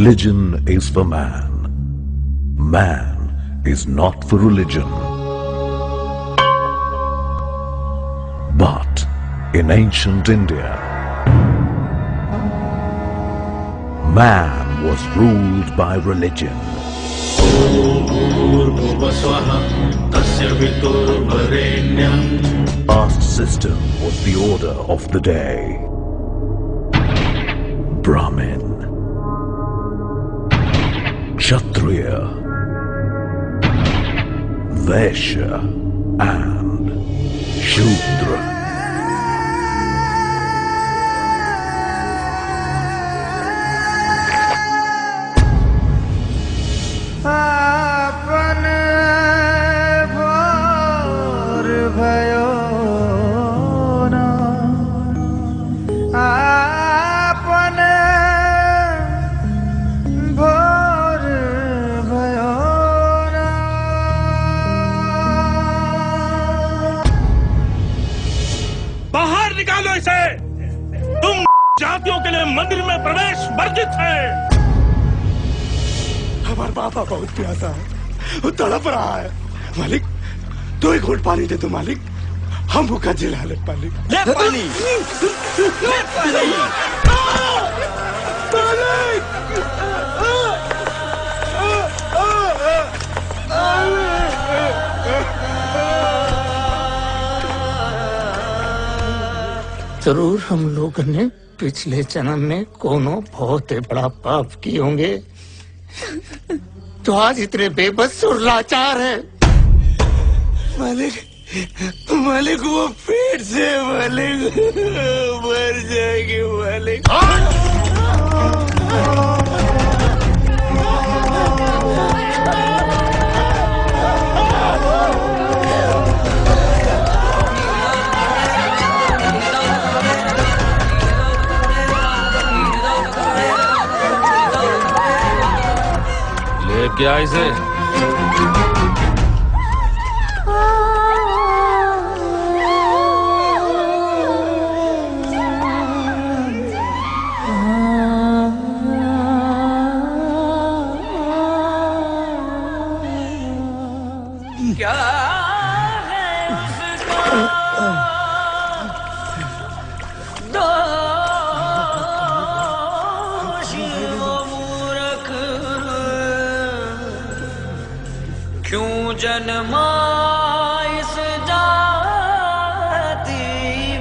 Religion is for man. Man is not for religion. But in ancient India, man was ruled by religion. Caste system was the order of the day. Brahmin, Kshatriya, Vaishya and Shudra. बाहर निकालो इसे! तुम जातियों के लिए मंदिर में प्रवेश वर्जित है। हमारा बाबा बहुत प्यासा है, वो तड़प रहा है। मालिक, दो ही घूंट पानी दे दो मालिक, हम भूखा जिला ले मालिक। ले पानी, ले पानी। जरूर हम लोग ने पिछले जन्म में कोनो बहुत बड़ा पाप किए होंगे तो आज इतने बेबस और लाचार है। मालिक, मालिक वो पेट से मालिक मर जाएगी मालिक। क्या इसे? क्या है क्यों जन्मा इस जाति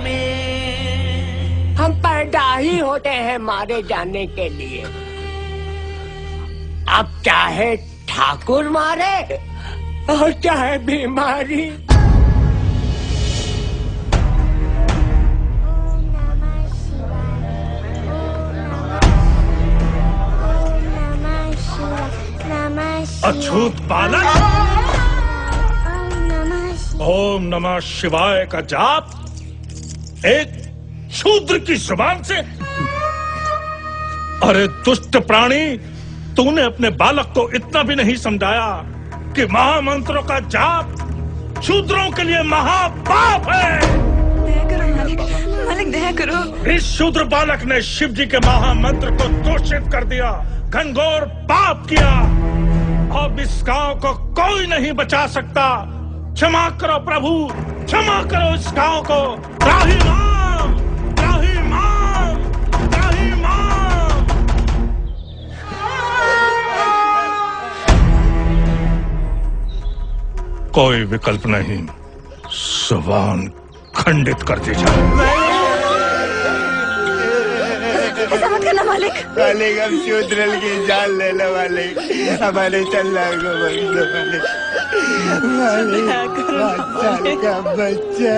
में। हम पैदा ही होते हैं मारे जाने के लिए। अब चाहे ठाकुर मारे और चाहे बीमारी। अछूत बालक, ओम नमः शिवाय का जाप एक शूद्र की जुबान से। अरे दुष्ट प्राणी, तूने अपने बालक को इतना भी नहीं समझाया कि महामंत्रों का जाप शूद्रों के लिए महापाप है। दया करो मालिक, मालिक दया करो। इस शूद्र बालक ने शिव जी के महामंत्र को दूषित कर दिया, घनघोर पाप किया। अब इस गांव को कोई नहीं बचा सकता। क्षमा करो प्रभु, क्षमा करो इस गांव को। त्राहिमाम, त्राहिमाम, त्राहिमाम। कोई विकल्प नहीं, जुबान खंडित कर दी जाए। ऐसा मत करना मालिक। मालिक, हम शूद्रल की जान ले लो मालिक, हमारे चलना को बंद मालिक। मालिक, 5 साल का बच्चा।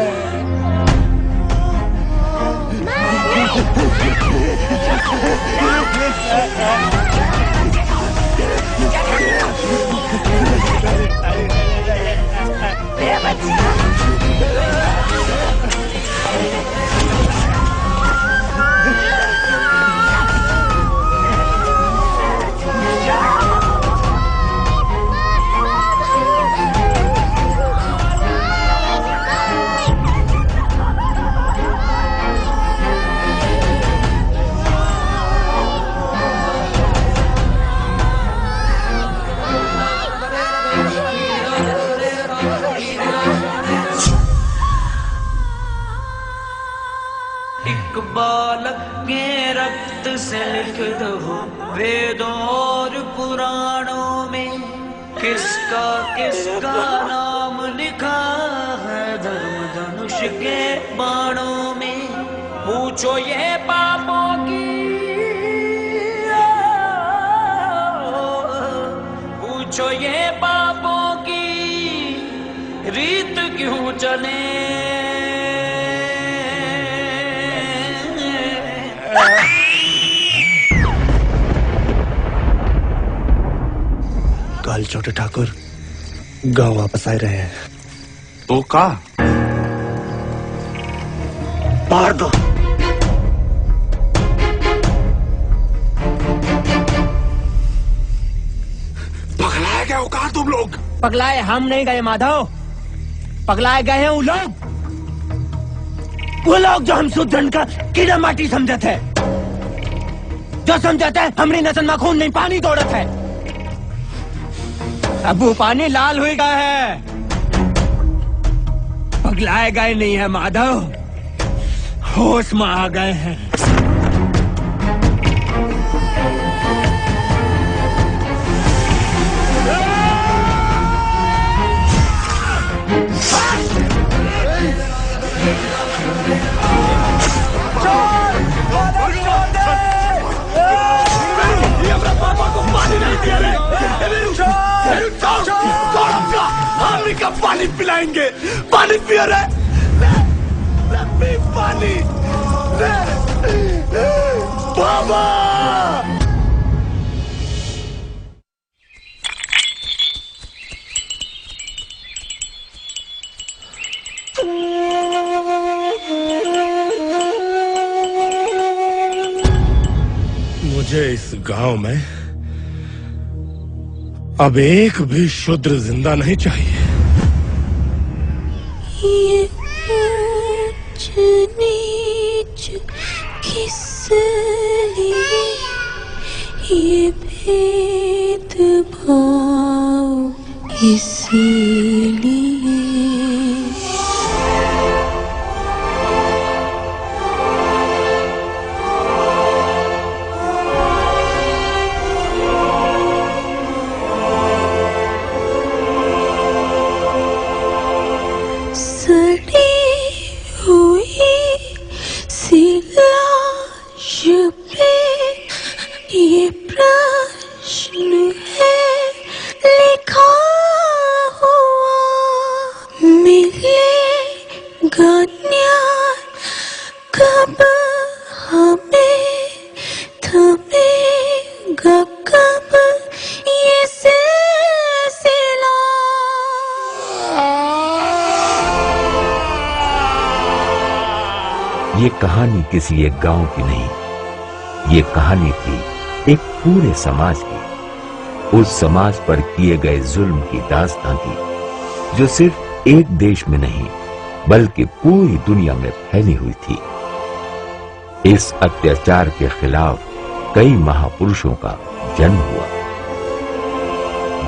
मेरा बच्चा। से लिख दो वेदों और पुराणों में किसका किसका नाम लिखा है धर्म धनुष के बाणों में। पूछो ये पापों की, पूछो ये पापों की रीत क्यों चले। काल छोटे ठाकुर गांव वापस आ रहे हैं। तो का मार दो। पगलाए गए हो कहा तुम लोग? पगलाए हम नहीं गए माधव, पगलाए गए हैं वो लोग जो हम सुदर्शन का कीड़ा माटी समझे थे, जो समझे थे हमारी नसन में खून नहीं पानी दौड़त है। अब वो पानी लाल हो गया है, पगलाए गए नहीं है माधव, होश में आ गए हैं। पानी पिलाएंगे, पानी पियो रे, पानी बाबा। मुझे इस गांव में अब एक भी शूद्र जिंदा नहीं चाहिए। ये ऊंच नीच किस लिए, ये भेदभाव इसलिए। ये प्रश्न है लिखा हुआ, मिलेगा न्याय कब हमें, थमेगा कब ये सिलसिला। ये कहानी किसी एक गांव की नहीं, ये कहानी थी एक पूरे समाज की, उस समाज पर किए गए जुल्म की दास्तां थी, जो सिर्फ एक देश में नहीं बल्कि पूरी दुनिया में फैली हुई थी। इस अत्याचार के खिलाफ कई महापुरुषों का जन्म हुआ,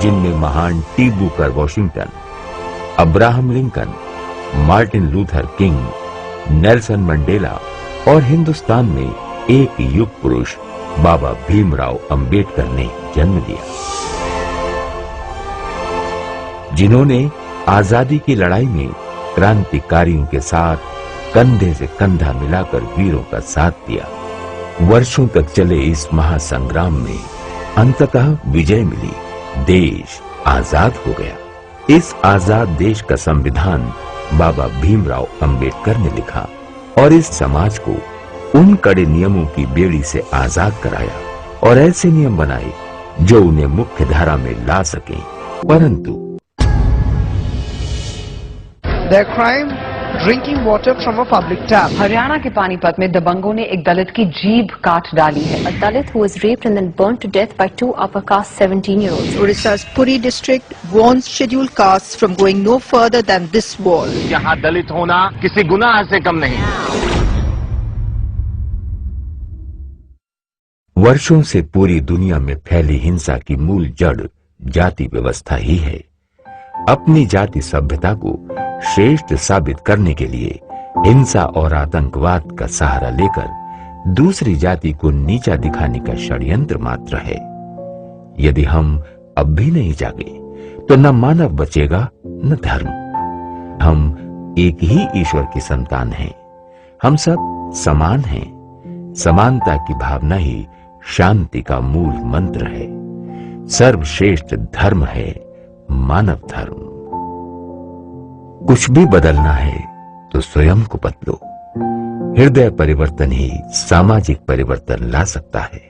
जिनमें महान T Booker Washington, Abraham Lincoln, Martin Luther king, Nelson Mandela और हिंदुस्तान में एक युग पुरुष बाबा भीमराव अंबेडकर ने जन्म लिया, जिन्होंने आजादी की लड़ाई में क्रांतिकारियों के साथ कंधे से कंधा मिलाकर वीरों का साथ दिया। वर्षों तक चले इस महासंग्राम में अंततः विजय मिली, देश आजाद हो गया। इस आजाद देश का संविधान बाबा भीमराव अंबेडकर ने लिखा और इस समाज को उन कड़े नियमों की बेड़ी से आजाद कराया और ऐसे नियम बनाए जो उन्हें मुख्य धारा में ला सके। परंतु Their crime, drinking water from a public tap. Haryana के पानीपत में दबंगों ने एक दलित की जीभ काट डाली है। A Dalit who was raped and then burnt to death by two upper caste 17-year-olds. Odisha's Puri district warns scheduled castes from going no further than this wall. यहाँ दलित होना किसी गुनाह से कम नहीं। वर्षों से पूरी दुनिया में फैली हिंसा की मूल जड़ जाति व्यवस्था ही है। अपनी जाति सभ्यता को श्रेष्ठ साबित करने के लिए हिंसा और आतंकवाद का सहारा लेकर दूसरी जाति को नीचा दिखाने का षड्यंत्र मात्र है। यदि हम अब भी नहीं जागे तो न मानव बचेगा न धर्म। हम एक ही ईश्वर की संतान हैं। हम सब समान हैं। समानता की भावना ही शांति का मूल मंत्र है। सर्वश्रेष्ठ धर्म है मानव धर्म। कुछ भी बदलना है तो स्वयं को बदलो। हृदय परिवर्तन ही सामाजिक परिवर्तन ला सकता है।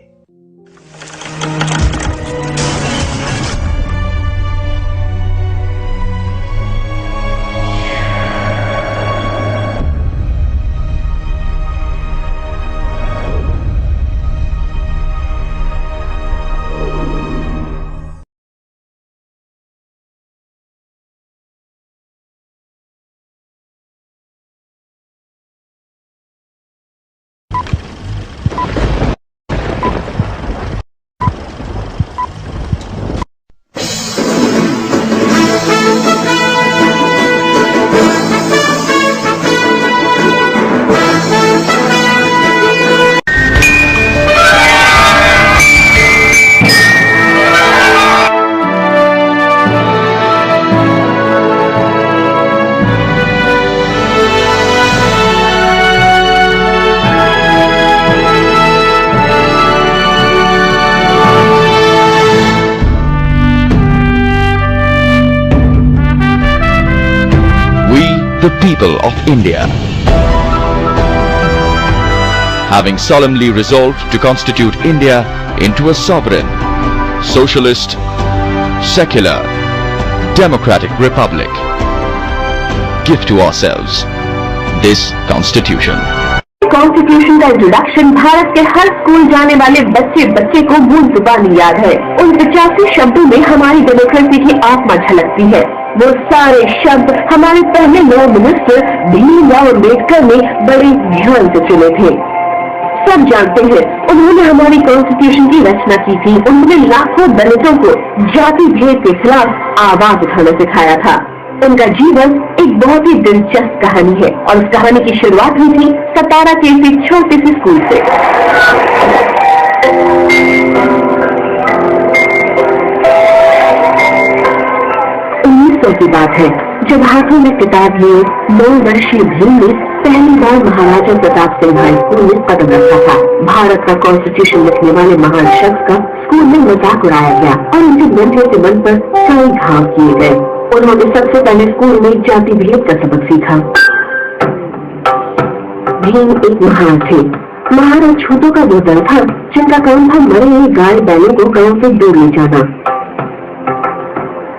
The people of India, having solemnly resolved to constitute India into a sovereign, socialist, secular, democratic republic, give to ourselves this constitution. Constitution का इंट्रोडक्शन भारत के हर स्कूल जाने वाले बच्चे को मूल जुबानी याद है। उन 85 शब्दों में हमारी डेमोक्रेसी की आत्मा झलकती है। वो सारे शब्द हमारे पहले लॉ मिनिस्टर भीमराव अम्बेडकर ने बड़े ध्यान से चुने थे। सब जानते हैं उन्होंने हमारी कॉन्स्टिट्यूशन की रचना की थी। उन्होंने लाखों दलितों को जाति भेद के खिलाफ आवाज उठाना सिखाया था। उनका जीवन एक बहुत ही दिलचस्प कहानी है और उस कहानी की शुरुआत हुई थी सतारा के एक छोटे से स्कूल से। 1900 की बात है जब हाथों में किताब लिए 9 वर्षीय भीम ने पहली बार महाराजा प्रताप सिंह हाई स्कूल में कदम रखा था। भारत का कॉन्स्टिट्यूशन लिखने वाले महान शख्स का स्कूल में मजाक उड़ाया गया और उनके नन्हे से मन पर कई घाव किए गए। उन्होंने सबसे पहले स्कूल में जाति भेद का सबक सीखा। भीम एक महान थे। महाराज छूतों का वो दल था जिनका काम था मरे हुए गाय बैलों को गांव से दूर ले जाना।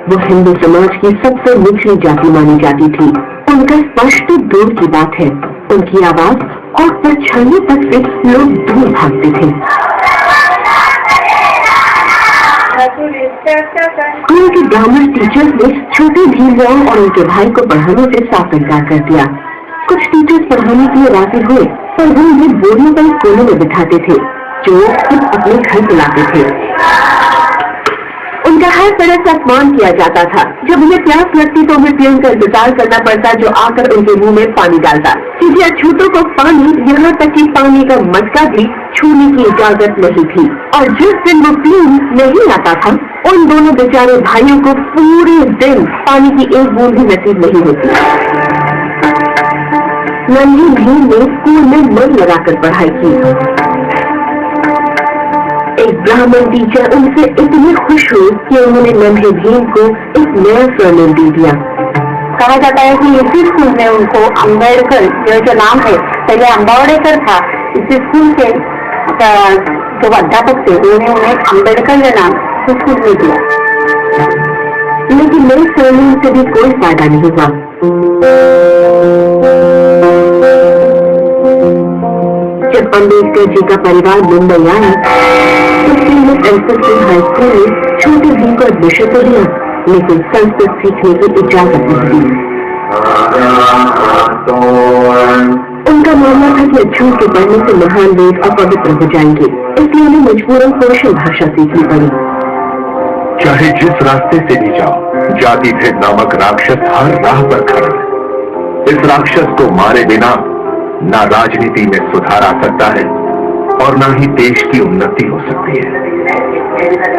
वो हिंदू समाज की सबसे निचली जाति मानी जाती थी। उनका स्पष्ट दूर की बात है। उनकी आवाज और परछाइयों तक से लोग दूर भागते थे। स्कूल के ग्रामर टीचर्स ने छोटे भीमराव और उनके भाई को पढ़ाने से साफ इनकार कर दिया। कुछ टीचर्स पढ़ाने के लिए राजी हुए पर वो उन्हें बोरियों पर कोने में बिठाते थे जो खुद अपने घर बुलाते थे। उनका हर तरह से अपमान किया जाता था। जब उन्हें प्यास लगती तो उन्हें पियन का इंतजार करना पड़ता जो आकर उनके मुंह में पानी डालता। क्योंकि अछूतों को पानी यहाँ तक कि पानी का मटका भी छूने की इजाजत नहीं थी। और जिस दिन वो पीन नहीं आता था उन दोनों बेचारे भाइयों को पूरे दिन पानी की एक बूंद भी नसीब नहीं होती। नन्ही भीम ने स्कूल में मन लगाकर पढ़ाई की। एक ब्राह्मण टीचर उनसे इतनी खुश हुई कि उन्होंने नन्हे भीम को एक नया सरनेम दे दिया। कहा जाता है कि इसी स्कूल में उनको अम्बेडकर जो नाम है पहले अम्बावड़ेकर था। इसी स्कूल के जो अध्यापक थे उन्होंने उन्हें अम्बेडकर का नाम स्कूल में दिया। लेकिन नए सरनेम से भी कोई फायदा नहीं हुआ। जब अम्बेडकर जी का परिवार मुंबई आया तो हाई स्कूल में छोटे भीम को एडमिशन तो दिया लेकिन संस्कृत सीखने की इजाजत नहीं दी। उनका मानना था कि अछूत के पढ़ने से महान वेद अपवित्र हो जाएंगे, इसलिए उन्हें मजबूरन कौशल भाषा सीखनी पड़ी। चाहे जिस रास्ते से भी जाओ, जाति भेद नामक राक्षस हर राह पर खड़ा है। इस राक्षस को मारे बिना ना राजनीति में सुधार आ सकता है और ना ही देश की उन्नति हो सकती है।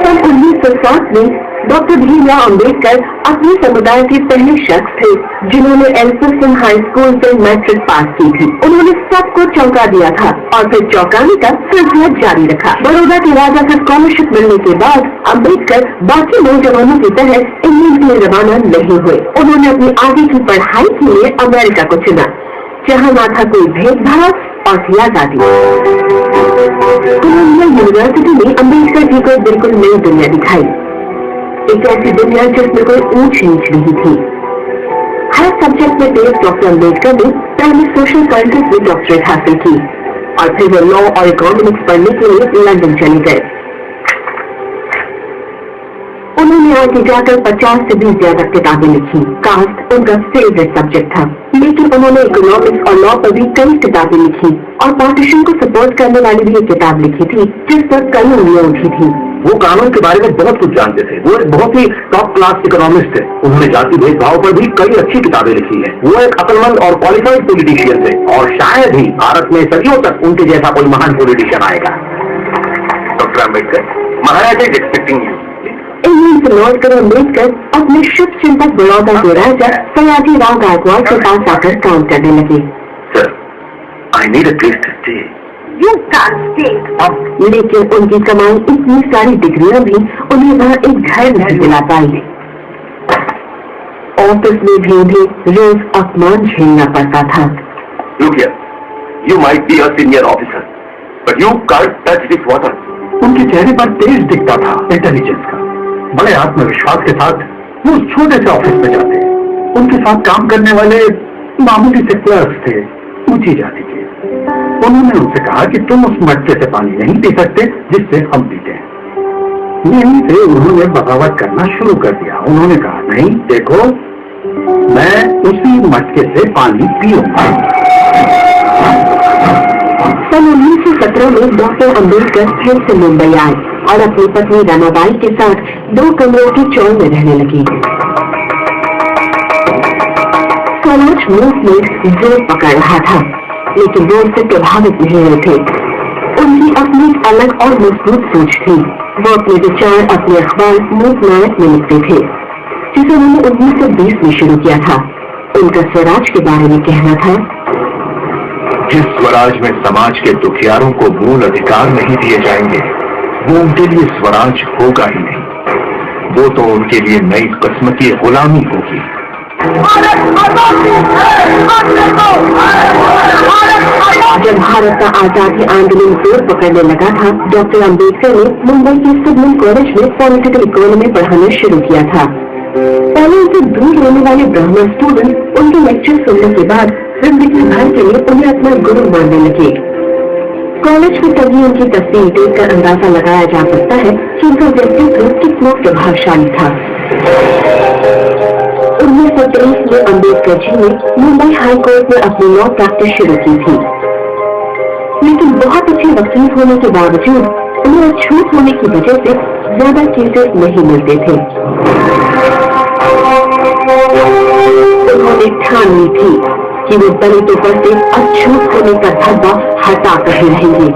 सन 1960 में डॉक्टर भीमराव अंबेडकर अपने समुदाय के पहले शख्स थे जिन्होंने एल्फिंस्टन हाई स्कूल से मैट्रिक पास की थी। उन्होंने सबको चौंका दिया था और फिर चौंकाने का सिलसिला जारी रखा। बड़ौदा के राजा से स्कॉलरशिप मिलने के बाद अंबेडकर बाकी नौजवानों की तरह इंग्लैंड के लिए रवाना नहीं हुए। उन्होंने अपनी आगे की पढ़ाई के लिए अमेरिका को चुना, जहाँ ना था कोई भेदभाव और थी आजादी। कोलंबिया यूनिवर्सिटी में अंबेडकर जी को बिल्कुल नई दुनिया दिखाई, एक ऐसी दुनिया जिसमें कोई ऊंच नीच नहीं थी। हर सब्जेक्ट में तेज डॉक्टर अंबेडकर ने पहले सोशल साइंसेज में डॉक्टरेट हासिल की और फिर वो लॉ और इकोनॉमिक्स पढ़ने के लिए लंदन चले गए। उन्होंने आगे जाकर 50 से भी ज्यादा किताबें लिखी। कास्ट उनका फेवरेट सब्जेक्ट था, लेकिन उन्होंने इकोनॉमिक्स और लॉ पर भी कई किताबें लिखी और पार्टीशन को सपोर्ट करने वाली भी एक किताब लिखी थी जिस पर कई उंगलियां उठी थी। वो कानून के बारे में बहुत कुछ जानते थे। वो एक बहुत ही टॉप क्लास इकोनॉमिस्ट थे। उन्होंने जाति भेदभाव पर भी कई अच्छी किताबें लिखी है। वो एक अक्लमंद और क्वालिफाइड पॉलिटिशियन थे और शायद ही भारत में सदियों तक उनके जैसा कोई महान पॉलिटिशियन आएगा। Doctor Ambedkar, Maharaja is expecting you. England से लौटकर अम्बेडकर अपने शुभ चिंतक बड़ौदा के राजा सयाजी राव गायकवाड़ के पास आकर काम करने लगे। Sir, I need a place to stay. You can't stay। लेकिन उनकी कमाई इतनी सारी डिग्रियां भी उन्हें वहाँ एक घर नहीं दिला पाई। ऑफिस में भी उन्हें रोज अपमान झेलना पड़ता था। Look here, you might be a senior officer, but you can't touch this water। उनके चेहरे पर तेज दिखता था इंटेलिजेंस का। बड़े आत्मविश्वास के साथ वो छोटे से ऑफिस में जाते। उनके साथ काम करने वाले मामूली से क्लर्क थे, ऊंची जाति के। उन्होंने उनसे कहा कि तुम उस मटके से पानी नहीं पी सकते जिससे हम पीते हैं। यहीं से उन्होंने बगावत करना शुरू कर दिया। उन्होंने कहा, नहीं देखो, मैं उसी मटके से पानी पीऊंगा। सन 1917 में डॉक्टर अंबेडकर फिर से मुंबई आए और अपनी पत्नी रमाबाई के साथ 2 कमरों की चौल में रहने लगी। स्वराज मूवमेंट जोर पकड़ रहा था, लेकिन वो उससे प्रभावित नहीं हुए थे। उनकी अपनी अलग और मजबूत सोच थी। वो अपने विचार अपने अखबार मूवनायक में लिखते थे, जिसे उन्होंने 1920 में शुरू किया था। उनका स्वराज के बारे में कहना था, जिस स्वराज में समाज के दुखियारों को मूल अधिकार नहीं दिए जाएंगे, वो उनके लिए स्वराज होगा ही नहीं। वो तो उनके लिए नई किस्म की गुलामी होगी। जब भारत का आजादी आंदोलन जोर पकड़ने लगा था, डॉक्टर अंबेडकर ने मुंबई के सिडमन कॉलेज में पॉलिटिकल इकोनॉमी पढ़ाना शुरू किया था। पहले उनसे दूर रहने वाले ब्राह्मण स्टूडेंट उनके लेक्चर सुनने के बाद जिंदगी भर के लिए उन्हें अपना गुरु मानने लगे। कॉलेज में तभी उनकी तस्वीर देखकर अंदाजा लगाया जा सकता है कि उनका व्यक्तित्व कितना प्रभावशाली था। 1923 में अम्बेडकर जी ने मुंबई हाई कोर्ट में अपनी लॉ प्रैक्टिस शुरू की थी, लेकिन बहुत अच्छे वकील होने के बावजूद उन्हें अछूत होने की वजह से ज्यादा केसेस नहीं मिलते थे। उन्होंने ठान ली थी कि वो दलितों पर से अछूत होने का धब्बा हटा कर ही रहेंगे।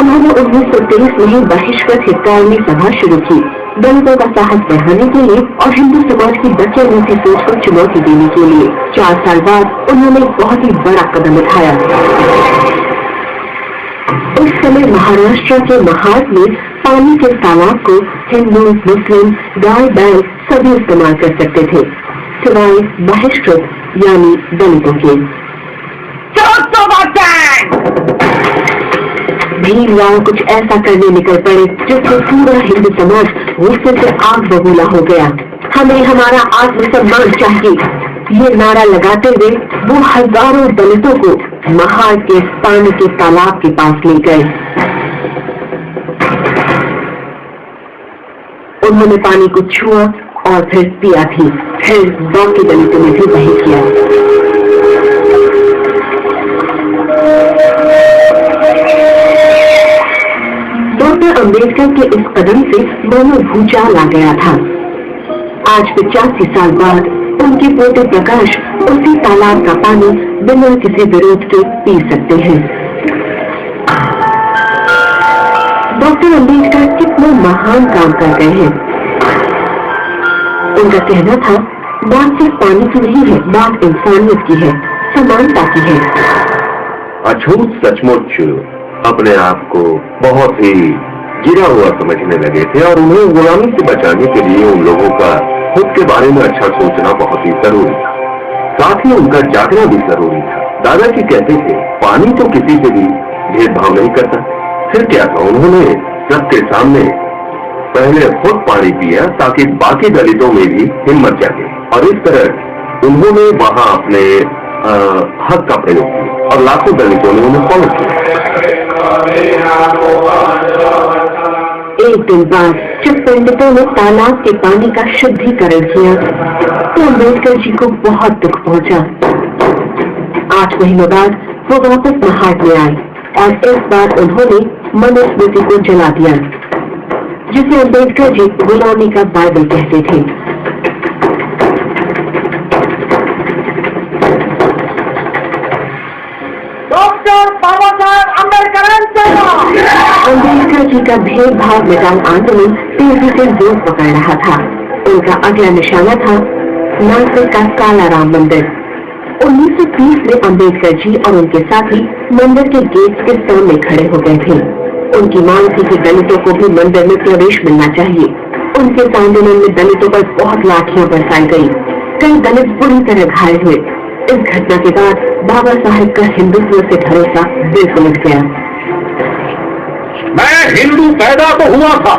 उन्होंने 1923 में ही बहिष्कृत हितकारिणी सभा शुरू की, दलितों का साहस बढ़ाने के लिए और हिंदू समाज की बच्चे सोच को चुनौती देने के लिए। 4 साल बाद उन्होंने एक बहुत ही बड़ा कदम उठाया। उस समय महाराष्ट्र के महाड में पानी के तालाब को हिंदू, मुस्लिम, गाय बैल सभी इस्तेमाल कर सकते थे, सिवाय बहिष्कृत यानी दलितों के। भीमराव कुछ ऐसा करने निकल पड़े जिससे पूरा हिंदू समाज गुस्से से आग बबूला हो गया। हमें हमारा आत्मसम्मान चाहिए, ये नारा लगाते हुए वो हजारों दलितों को महाड के पानी के तालाब के पास ले गए। उन्होंने पानी को छुआ और फिर पिया भी, फिर बाकी दलितों ने भी वही किया। डॉक्टर अंबेडकर के इस कदम से दोनों भूचाल आ गया था। आज 85 साल बाद उनके पोते प्रकाश उसी तालाब का पानी बिना किसी विरोध के पी सकते हैं। डॉक्टर अम्बेडकर कितना महान काम कर गए हैं। उनका कहना था, बात सिर्फ पानी की नहीं है, बात इंसानियत की है, समानता की है। अछूत सचमुच अपने आप को बहुत ही गिरा हुआ समझने लगे थे और उन्हें गुलामी से बचाने के लिए उन लोगों का खुद के बारे में अच्छा सोचना बहुत ही जरूरी था। साथ ही उनका जागना भी जरूरी था। दादाजी कहते थे, पानी तो किसी से भी भेदभाव नहीं करता। फिर क्या था, उन्होंने सबके सामने पहले खुद पानी पिया ताकि बाकी दलितों में भी हिम्मत जागे और इस तरह उन्होंने वहां अपने हक का प्रयोग किया और लाखों दलितों ने उन्हें फॉलो किया। एक दिन बाद जब पंडितों ने तालाब के पानी का शुद्धिकरण किया तो अम्बेडकर जी को बहुत दुख पहुंचा। 8 महीनों बाद वो वापस महाड में आए और इस बार उन्होंने मनुस्मृति को जला दिया, जिसे अम्बेडकर जी गुलामी का बाइबल कहते थे। डॉक्टर बाबा साहेब अम्बेडकर जी का भेदभाव मिटाओ आंदोलन तेजी से जोर पकड़ रहा था। उनका अगला निशाना था नासिक का काला राम मंदिर। 1930 में अम्बेडकर जी और उनके साथी मंदिर के गेट के सामने खड़े हो गए थे। उनकी मांग थी कि दलितों को भी मंदिर में प्रवेश मिलना चाहिए। उनके इस आंदोलन में दलितों पर बहुत लाठियां बरसाई गई। कई दलित बुरी तरह घायल हुए। इस घटना के बाद बाबा साहेब का हिंदुत्व से भरोसा बिल्कुल उठ गया। मैं हिंदू पैदा तो हुआ था,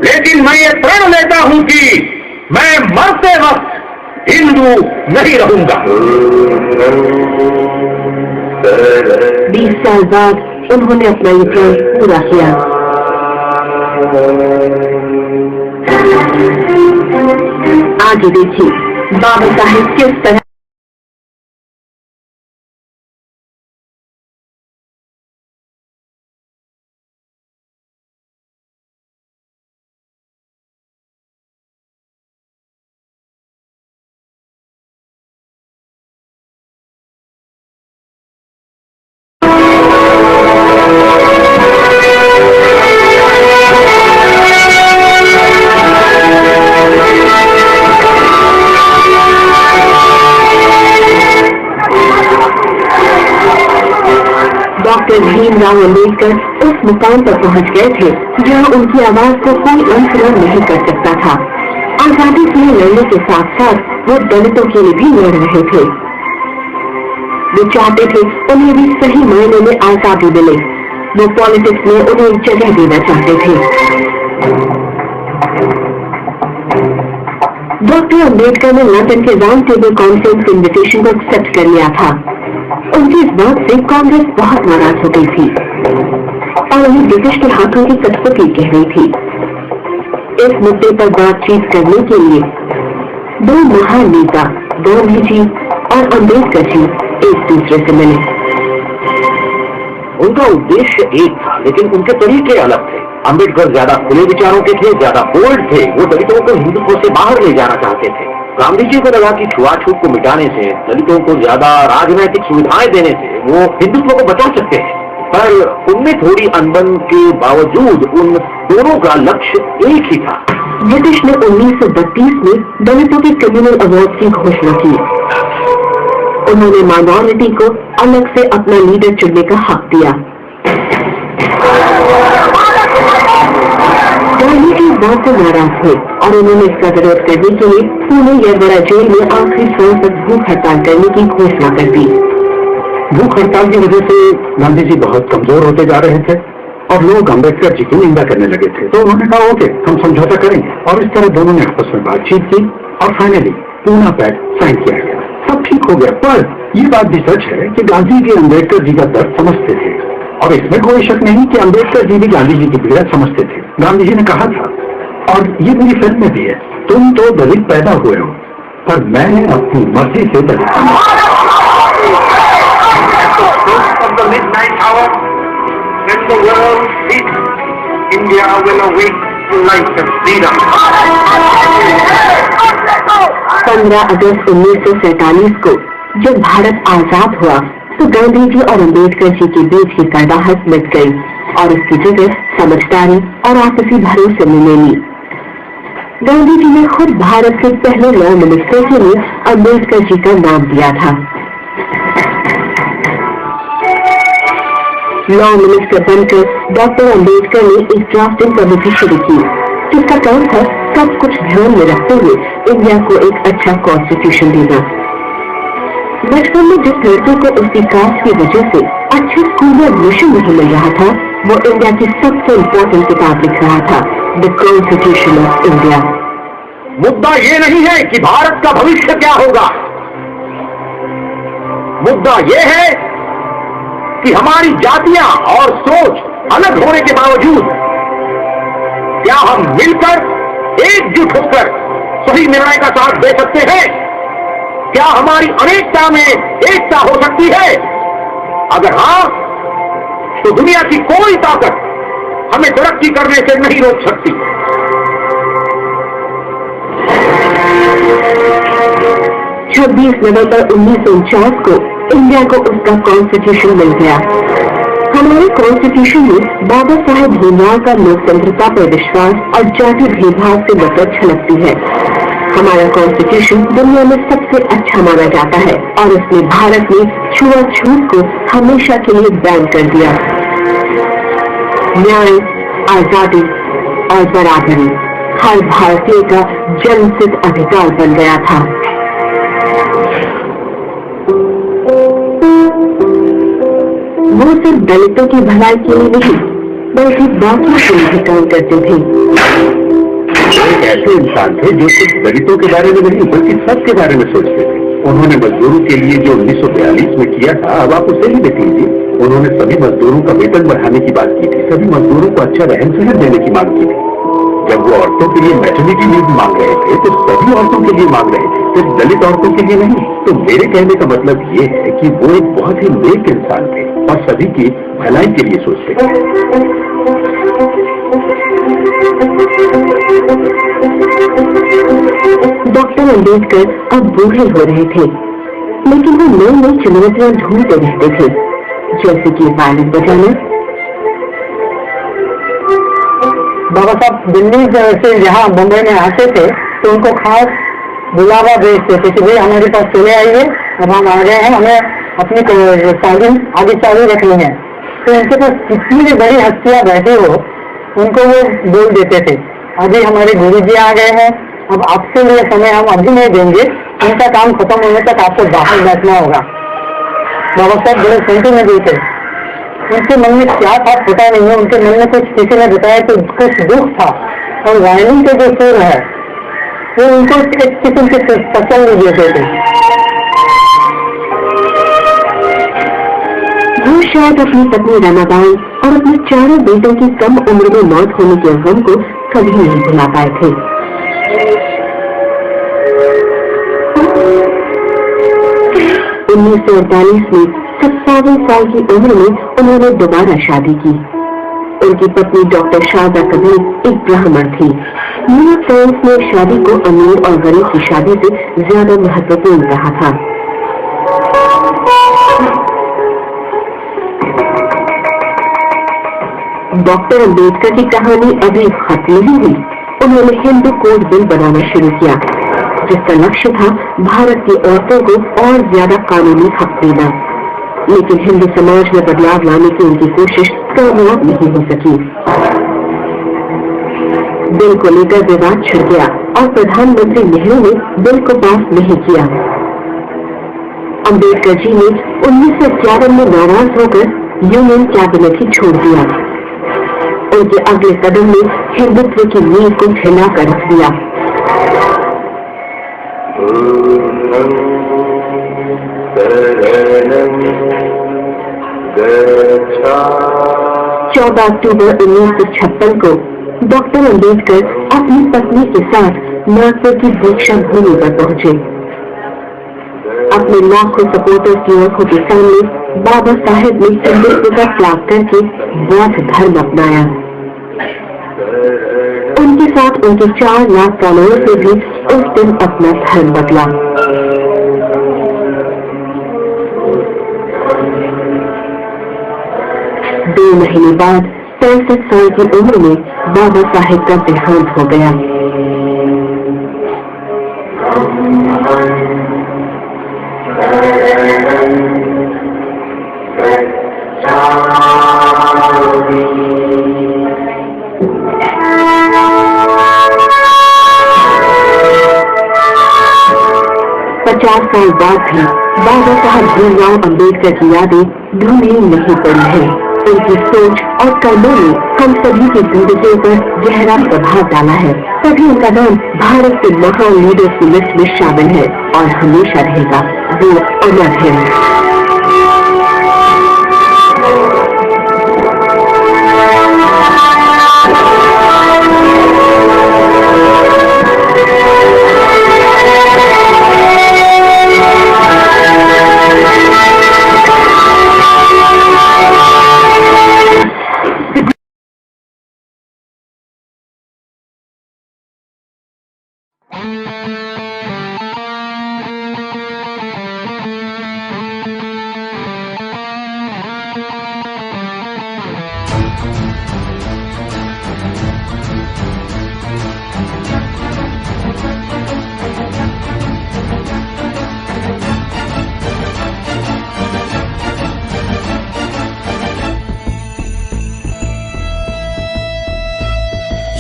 लेकिन मैं ये प्रण लेता हूँ कि मैं मरते वक्त हिंदू नहीं रहूंगा। 20 साल बाद उन्होंने अपना ये प्रण पूरा किया। आगे देखिए बाबा साहेब किस तरह डॉक्टर भीमराव अम्बेडकर उस मुकाम पर पहुंच गए थे जहां उनकी आवाज को कोई अनुसरण नहीं कर सकता था। आजादी के लिए लड़ने के साथ साथ वो दलितों के लिए भी लड़ रहे थे। वो चाहते थे उन्हें भी सही मायने में आजादी मिले। वो पॉलिटिक्स में उन्हें एक जगह देना चाहते थे। डॉक्टर अम्बेडकर ने लंदन के राउंड टेबल कॉन्फ्रेंस के इन्विटेशन को एक्सेप्ट कर लिया था। उनकी इस बात से कांग्रेस बहुत नाराज हो गई थी और उन्हें ब्रिटिश के हाथों की कठपुतली कह रही थी। इस मुद्दे पर बातचीत करने के लिए दो महान नेता गांधी जी और अम्बेडकर जी एक दूसरे से मिले। उनका उद्देश्य एक था, लेकिन उनके तरीके अलग थे। अम्बेडकर ज्यादा खुले विचारों के थे, ज्यादा बोल्ड थे। वो दलितों को हिंदुत्व से बाहर ले जाना चाहते थे। गांधी जी को लगा कि छुआछूत को मिटाने से, दलितों को ज्यादा राजनैतिक सुविधाएं देने से वो हिंदुत्व को बचा सकते हैं। पर उनमें थोड़ी अनबन के बावजूद उन दोनों का लक्ष्य एक ही था। ब्रिटिश ने 1932 में दलितों के कम्युनल अवार्ड की घोषणा की। उन्होंने माइनॉरिटी को अलग से अपना लीडर चुनने का हक दिया। गांधी जी इस बात से नाराज थे और उन्होंने इसका विरोध करने के लिए पुणे यरवड़ा जेल में आखिरी सांस तक भूख हड़ताल करने की घोषणा कर दी। भूख हड़ताल की वजह से गांधी जी बहुत कमजोर होते जा रहे थे और लोग अम्बेडकर जी की निंदा करने लगे थे। तो उन्होंने कहा ओके, हम समझौता करेंगे और इस तरह दोनों ने आपस में बातचीत की और फाइनली पूना पैक्ट साइन किया गया। सब ठीक हो गया। पर ये बात भी सच है कि गांधी जी अम्बेडकर जी का दर्द समझते थे और इसमें कोई शक नहीं कि अम्बेडकर जी भी गांधी जी की पीड़ा समझते थे। गांधी जी ने कहा था, और ये मेरी फिल्म में भी है, तुम तो दलित पैदा हुए हो पर मैं अपनी मर्जी से Dalit India will awake to life and freedom. 15 अगस्त 1947 को जब भारत आजाद हुआ तो गांधी जी और अम्बेडकर जी के बीच की कड़वाहट मिट गई। और उसकी जगह समझदारी और आपसी भरोसे में ले ली। गांधी जी ने खुद भारत के पहले लॉ मिनिस्टर के लिए अम्बेडकर जी का नाम दिया था। लॉ मिनिस्टर बनकर डॉक्टर अम्बेडकर ने एक ड्राफ्टिंग कमेटी शुरू की, जिसका काम था सब कुछ ध्यान में रखते हुए इंडिया को एक अच्छा कॉन्स्टिट्यूशन देना। बचपन में जिस लड़के को उसकी कास्ट की वजह से अच्छे स्कूल में एडमिशन नहीं मिल रहा था, वो इंडिया की सबसे इम्पोर्टेंट किताब लिख रहा था, द कॉन्स्टिट्यूशन ऑफ इंडिया। मुद्दा ये नहीं है कि भारत का भविष्य क्या होगा, मुद्दा ये है कि हमारी जातियां और सोच अलग होने के बावजूद क्या हम मिलकर एकजुट होकर सही निर्णय का साथ दे सकते हैं? क्या हमारी अनेकता में एकता हो सकती है? अगर हाँ, तो दुनिया की कोई ताकत हमें तरक्की करने से नहीं रोक सकती। 26 नवंबर 1949 को इंडिया को उसका कॉन्स्टिट्यूशन मिल गया। हमारे कॉन्स्टिट्यूशन में बाबा साहेब भीमराव का लोकतंत्रता पर विश्वास और जाति भेदभाव से नफरत छलकती है। हमारा कॉन्स्टिट्यूशन दुनिया में सबसे अच्छा माना जाता है और इसने भारत में छुआछूत को हमेशा के लिए बैन कर दिया। न्याय, आजादी और बराबरी हर भारतीय का जन्मसिद्ध अधिकार बन गया था। वो सिर्फ दलितों की भलाई के लिए नहीं, बल्कि बाकी के लिए भी काम करते थे। एक ऐसे इंसान थे जो सिर्फ दलितों के बारे में नहीं बल्कि सबके बारे में सोचते थे। उन्होंने मजदूरों के लिए जो 1942 में किया था, अब आप उसे ही देख लीजिए। उन्होंने सभी मजदूरों का वेतन बढ़ाने की बात की थी, सभी मजदूरों को अच्छा रहन सहन देने की मांग की थी। जब वो औरतों के लिए मैटरनिटी लीव मांग रहे थे तो सभी औरतों के लिए मांग रहे थे, सिर्फ दलित औरतों के लिए नहीं। तो मेरे कहने का मतलब ये है कि वो एक बहुत ही नेक इंसान थे और सभी की भलाई के लिए सोचते थे। डॉक्टर अम्बेडकर अब बूढ़े हो रहे थे, लेकिन वो नई नई चुनौतियां ढूंढते रहते थे, जैसे कि वायलिन बजाना। बाबा साहब दिल्ली से यहाँ मुंबई में आते थे तो उनको खास बुलावा भेजते थे कि भाई हमारे पास चले आइए, अब हम आ गए हैं, हमें अपनी तालीम आगे चालू रखनी है। तो उनके पास कितनी भी बड़ी हस्तियां बैठे हो, उनको वो बोल देते थे अभी हमारे गुरु जी आ गए हैं, अब आपके लिए समय हम अभी नहीं देंगे, उनका काम खत्म होने तक आपको बाहर बैठना होगा। बाबा साहब बड़े सेंटिमेंटल थे, उनके मन में क्या था पता नहीं है, उनके मन में कुछ किसी ने बताया तो कुछ दुख था। और वायलिन के जो सुर है वो उनको एक किस्म के पसंद नहीं देते थे। वो शायद अपनी पत्नी रमाबाई और अपने चारों बेटों की कम उम्र में मौत होने के गम को कभी नहीं भुला पाए थे। उन्नीस 1948 में 57 साल की उम्र में उन्होंने दोबारा शादी की। उनकी पत्नी डॉक्टर शारदा कबीर एक ब्राह्मण थी। न्यूयॉर्क टाइम्स ने शादी को अमीर और गरीब की शादी से ज्यादा महत्वपूर्ण कहा था। डॉक्टर अम्बेडकर की कहानी अभी खत्म नहीं हुई। उन्होंने हिंदू कोड बिल बनाना शुरू किया, जिसका लक्ष्य था भारत की औरतों को और ज्यादा कानूनी हक देना। लेकिन हिंदू समाज में बदलाव लाने की उनकी कोशिश कामयाब नहीं हो सकी। बिल को लेकर विवाद छिड़ गया और प्रधानमंत्री नेहरू ने बिल को पास नहीं किया। अम्बेडकर जी ने 1911 में नाराज होकर यूनियन कैबिनेट ही छोड़ दिया। उनके अगले कदम में हिंदुत्व की नींव को हिला कर रख दिया। 14 अक्टूबर 1956 को डॉक्टर अम्बेडकर अपनी पत्नी के साथ नागपुर की दीक्षा भूमि पर पहुंचे। अपने लाखों सपोर्टर्स की आंखों के सामने बाबा साहेब ने हिंदुत्व का त्याग करके बौद्ध धर्म अपनाया। उनके साथ उनके 4 लाख फॉलोअर्स ने भी उस दिन अपना धर्म बदला। दो महीने बाद 65 साल की उम्र में बाबा साहेब का देहांत हो गया। पचास साल बाद भी बाबा साहब भीमराव अम्बेडकर की यादें धूमिल नहीं पड़ी है। उनकी सोच और कर्मों ने हम सभी की जिंदगियों पर गहरा प्रभाव डाला है। तभी उनका नाम भारत के महान लीडर्स की लिस्ट में शामिल है और हमेशा रहेगा। वो अमर है।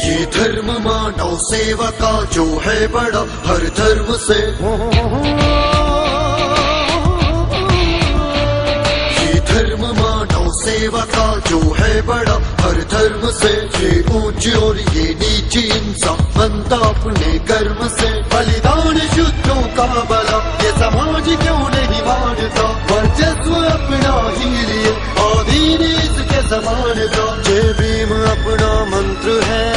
ये धर्म मानव सेवा का जो है बड़ा हर धर्म से, ये धर्म मानव सेवा का जो है बड़ा हर धर्म से। ये ऊंची और ये नीची इंसान बनता अपने कर्म से। बलिदान शुद्धों का बला ये समाज क्यों नहीं मानता, वर्चस्व अपना ही लिए आधीन इसके समान था। जय भीम अपना मंत्र है,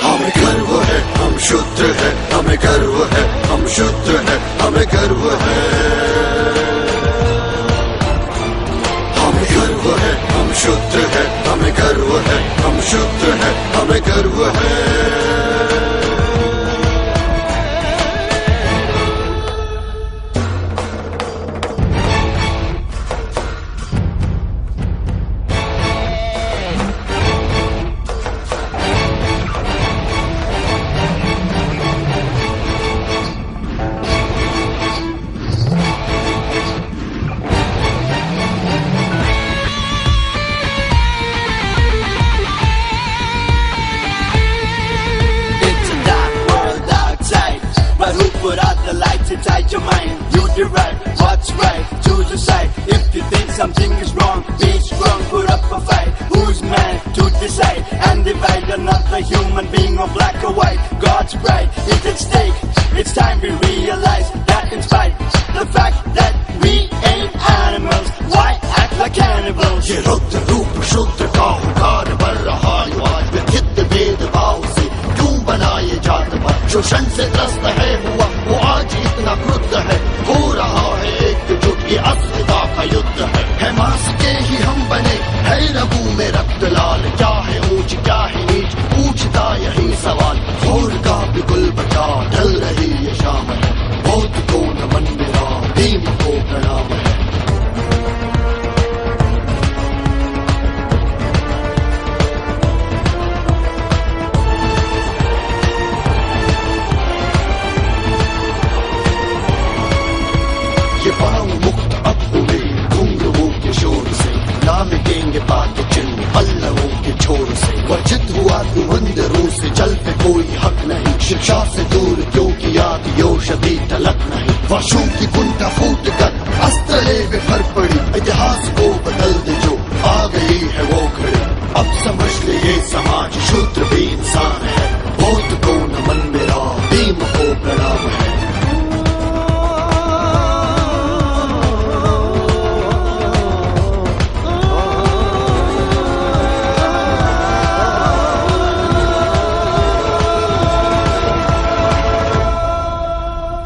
हमें गर्व है हम शुद्ध है, हमें गर्व है हम शुद्ध है, हमें गर्व है, हमें गर्व है हम शुद्ध है, हमें गर्व है हम शुद्ध है, हमें गर्व है। Inside your mind, you derive what's right, choose a side. If you think something is wrong, be strong, put up a fight. Who's man to decide and divide another human being or black or white? God's pride is at stake. It's time we realize that in spite the fact that we ain't animals, why act like cannibals? ये रुद्र रूप शुद्र का हुकार बढ़ रहा है आज विचित्र भेदभाव से क्यों बनाए जात पर शोषण से त्रस्त है हुआ वो आज इतना क्रुद्ध है। हो रहा है एकजुट ये अस्मिता का युद्ध है मांस के ही हम बने है रगू में रक्त लाल। क्या है ऊंच क्या है नीच पूछता यही सवाल, घोर का बिल्कुल बचा ढल रही ये शाम है। बौद्ध को नमन मेरा भीम को प्रणाम है। ये पाँव मुक्त अब हुए घुंघरुओं के शोर से, ना मिटेंगे बात चिन्ह पल्लवों के छोर से। वर्जित हुआ तू मंदिरों से, जल पे कोई हक नहीं, शिक्षा से दूर क्यों किया औषधि तलक नहीं। वर्षों की कुंठा फूट कर अस्त्र विफर पड़ी, इतिहास को बदल दे जो आ गई है वो घड़ी। अब समझ ले ये समाज शूद्र भी इंसान है। बौद्ध को नमन मेरा भीम को प्रणाम है।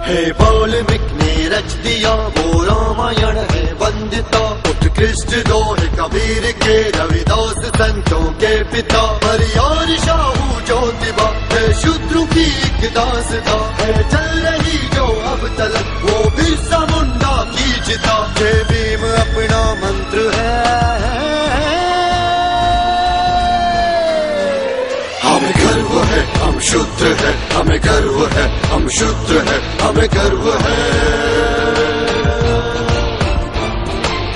हे वाल्मीकि ने रच दिया वो रामायण है वंदिता। उत्कृष्ट दोहे कबीर के, रविदास संतों के पिता। हरियार शाहू ज्योतिबा है शूद्रों की एक दासता है। चल रही जो अब तलक वो बिरसा मुंडा की चिता। जय भीम अपना द्रविड़ा मंत्र है। हमें गर्व है हम शुद्ध है, हमें गर्व है हम शुद्ध है, हमें गर्व है।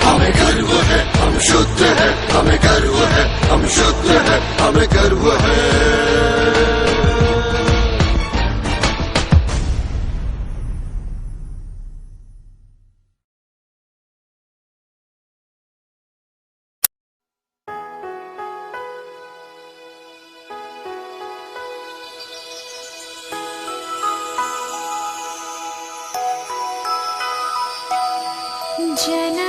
हमें गर्व है हम शुद्ध है, हमें गर्व है हम शुद्ध है, हमें गर्व है। जना